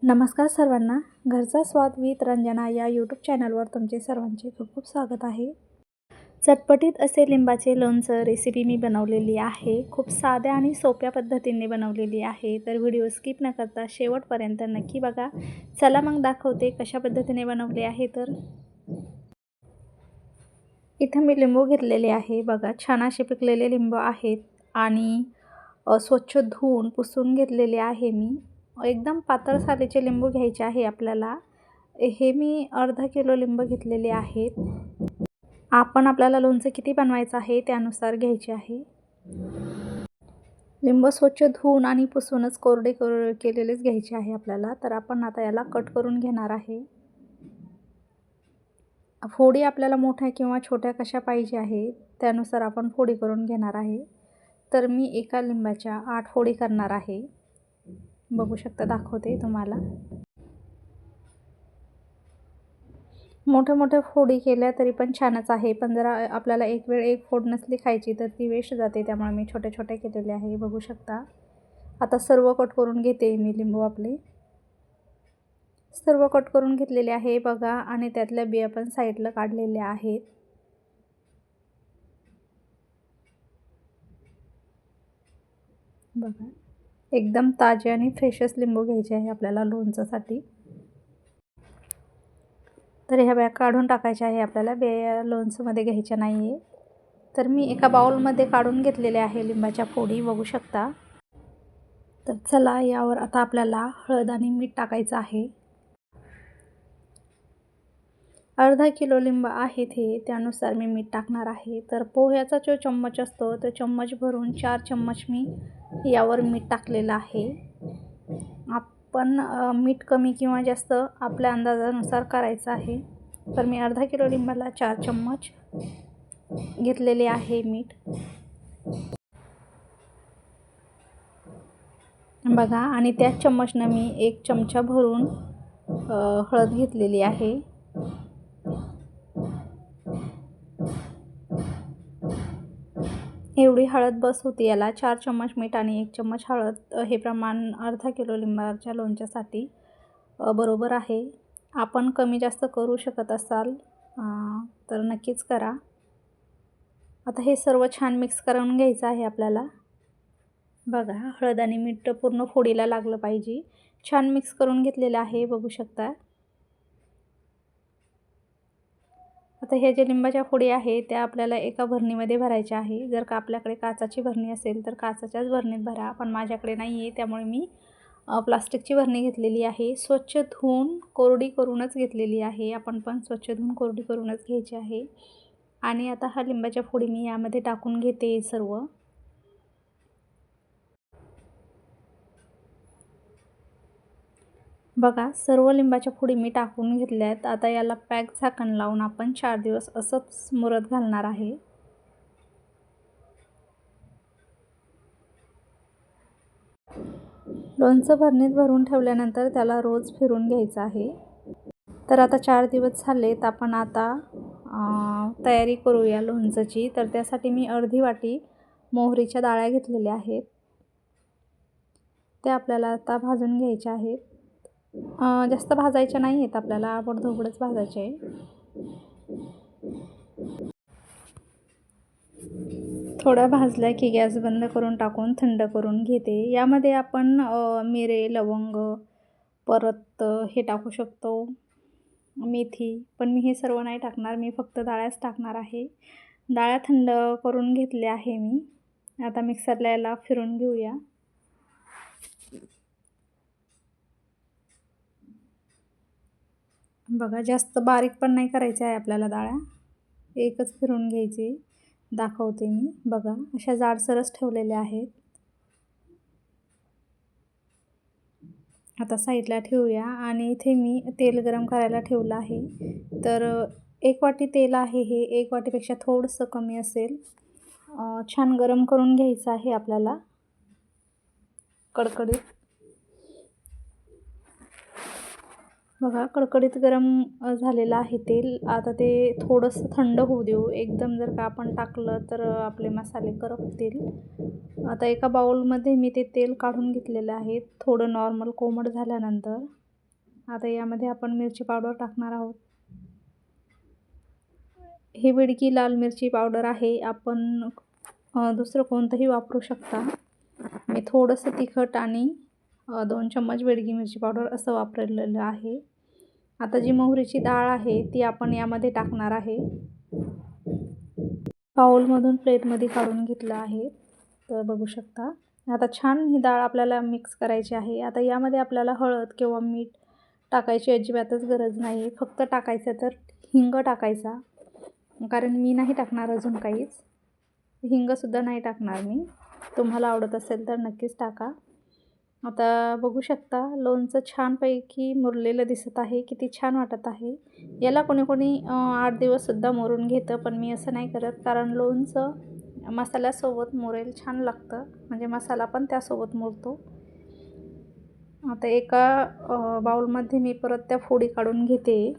नमस्कार सर्वांना. घरचा स्वाद विथ रंजना या यूट्यूब चॅनलवर तुमचे सर्वांचे खूप खूप स्वागत आहे. चटपटीत असे लिंबाचे लोणचं रेसिपी मी बनवलेली आहे. खूप साध्या आणि सोप्या पद्धतीने बनवलेली आहे. तर व्हिडिओ स्किप न करता शेवटपर्यंत नक्की बघा. चला मग दाखवते कशा पद्धतीने बनवले आहे. तर इथं मी लिंबू घेतलेले आहे. बघा, छान असे पिकलेले लिंबू आहेत आणि स्वच्छ धुवून पुसून घेतलेले आहे मी. एकदम पातळ सालीचे लिंबू घ्यायचे आहे आपल्याला. हे मी अर्धा किलो लिंबू घेतलेले आहेत. आपल्याला लोणचं किती बनवायचं आहे त्यानुसार घ्यायचे आहे. लिंबू स्वच्छ धुवून आणि पुसूनच कोरडे केलेलेच घ्यायचे आहे आपल्याला. तर आपण आता याला कट करून घेणार आहे. फोडी आपल्याला मोठ्या किंवा छोट्या कशा पाहिजे आहे त्यानुसार आपण फोडी करून घेणार आहे. तर मी एका लिंबाच्या 8 फोडी करणार आहे. बघू शकता, दाखवते तुम्हाला. मोठ्या फोडी केल्या तरी पण छानच आहे, पण जरा आपल्याला एक वेळ एक फोड नसली खायची तर ती वेस्ट जाते, त्यामुळे मी छोटे केलेले आहे. बघू शकता. आता सर्व कट करून घेते मी लिंबू आपले. सर्व कट करून घेतलेले आहे बघा, आणि त्यातल्या बिया पण साईडला काढलेल्या आहेत. बघा, एकदम ताजे आणि फ्रेशच लिंबू घ्यायचे आहे आपल्याला लोणच्यासाठी. तर ह्या बिया काढून टाकायच्या आहे आपल्याला. बिया लोणचंमध्ये घ्यायच्या नाही आहे. तर मी एका बाउलमध्ये काढून घेतलेले आहे लिंबाच्या फोडी. बघू शकता. तर चला, यावर आता आपल्याला हळद आणि मीठ टाकायचं आहे. अर्धा किलो लिंब आहेत हे, त्यानुसार मी मीठ टाकणार आहे. तर पोह्याचा जो चम्मच असतो तो चम्मच भरून 4 चम्मच मी यावर मीठ टाकलेलं आहे. आपण मीठ कमी किंवा जास्त आपल्या अंदाजानुसार करायचं आहे. तर मी अर्धा किलो लिंबाला 4 चम्मच घेतलेले आहे मीठ. बघा, आणि त्याच चम्मचनं मी 1 चमचा भरून हळद घेतलेली आहे. एवढी हळद बस होती याला. 4 चम्मच मीठ आणि 1 चम्मच हळद, हे प्रमाण अर्धा किलो लिंबाच्या लोणच्यासाठी बरोबर आहे. आपण कमी जास्त करू शकत असाल तर नक्कीच करा. आता हे सर्व छान मिक्स करून घ्यायचं आहे आपल्याला. बघा, हळद आणि मीठ पूर्ण फोडीला लागलं पाहिजे. छान मिक्स करून घेतलेलं आहे. बघू शकता. आता ह्या ज्या लिंबाच्या फोडी आहेत त्या आपल्याला एका भरणीमध्ये भरायच्या आहे. जर का आपल्याकडे काचाची भरणी असेल तर काचाच्याच भरणीत भरा, पण माझ्याकडे नाही आहे त्यामुळे मी प्लास्टिकची भरणी घेतलेली आहे. स्वच्छ धुवून कोरडी करूनच घेतलेली आहे. आपण पण स्वच्छ धुवून कोरडी करूनच घ्यायची आहे. आणि आता हा लिंबाच्या फोडी मी यामध्ये टाकून घेते सर्व. बघा, सर्व लिंबाच्या फोडी मी टाकून घेतल्यात. आता याला पॅक झाकण लावून आपण 4 दिवस असंच मुरत घालणार आहे. लोणचं भरणीत भरून ठेवल्यानंतर त्याला रोज फिरून घ्यायचं आहे. तर आता 4 दिवस झालेत. आपण आता तयारी करूया लोणच्याची. तर त्यासाठी मी अर्धी वाटी मोहरीच्या डाळ्या घेतलेल्या आहेत. त्या आपल्याला आता भाजून घ्यायच्या आहेत. जास्त भाजायच्या नाही आहेत आपल्याला, आबडधोबडच भाजायचे आहे. थोड्या भाजल्या की गॅस बंद करून टाकून थंड करून घेते. यामध्ये आपण मिरे, लवंग, परत हे टाकू शकतो, मेथी, पण मी हे सर्व नाही टाकणार. मी फक्त डाळ्याच टाकणार आहे. डाळ्या थंड करून घेतल्या आहे मी. आता मिक्सरला याला फिरून घेऊया. बघा, जास्त बारीक पण नाही करायचं आहे आपल्याला डाळ्या. एकच फिरून घ्यायची. दाखवते मी. बघा, अशा जाडसरच ठेवलेल्या आहेत. आता साईडला ठेवूया. आणि इथे मी तेल गरम करायला ठेवलं आहे. तर 1 वाटी तेल आहे हे. 1 वाटीपेक्षा थोडंसं कमी असेल. छान गरम करून घ्यायचं आहे आपल्याला, कडकडीत. बघा, कडकडीत गरम झालेलं आहे तेल. आता ते थोडंसं थंड होऊ देऊ. एकदम जर का आपण टाकलं तर आपले मसाले करपतील. आता एका बाउलमध्ये मी ते तेल काढून घेतलेलं आहे. थोडं नॉर्मल कोमट झाल्यानंतर आता यामध्ये आपण मिरची पावडर टाकणार आहोत. ही बेडगी लाल मिरची पावडर आहे. आपण दुसरं कोणतंही वापरू शकता. मी थोडंसं तिखट आणि 2 चम्मच बेडगी मिरची पावडर असं वापरलेलं आहे. आता जी मोहरीची डाळ आहे ती आपण यामध्ये टाकणार आहे. बाउलमधून प्लेटमध्ये काढून घेतलं आहे, तर बघू शकता. आता छान ही डाळ आपल्याला मिक्स करायची आहे. आता यामध्ये आपल्याला हळद किंवा मीठ टाकायची अजिबातच गरज नाही. फक्त टाकायचं तर हिंग टाकायचा, कारण मी नाही टाकणार अजून काहीच. हिंगसुद्धा नाही टाकणार मी. तुम्हाला आवडत असेल तर नक्कीच टाका. आता बघू शकता लोणचं छानपैकी मुरलेलं दिसत आहे. किती छान वाटत आहे. याला कोणी 8 दिवससुद्धा मुरून घेतं, पण मी असं नाही करत, कारण लोणचं मसाल्यासोबत मुरेल छान लागतं, म्हणजे मसाला पण त्यासोबत मुरतो. आता एका बाउलमध्ये मी परत त्या फोडी काढून घेते.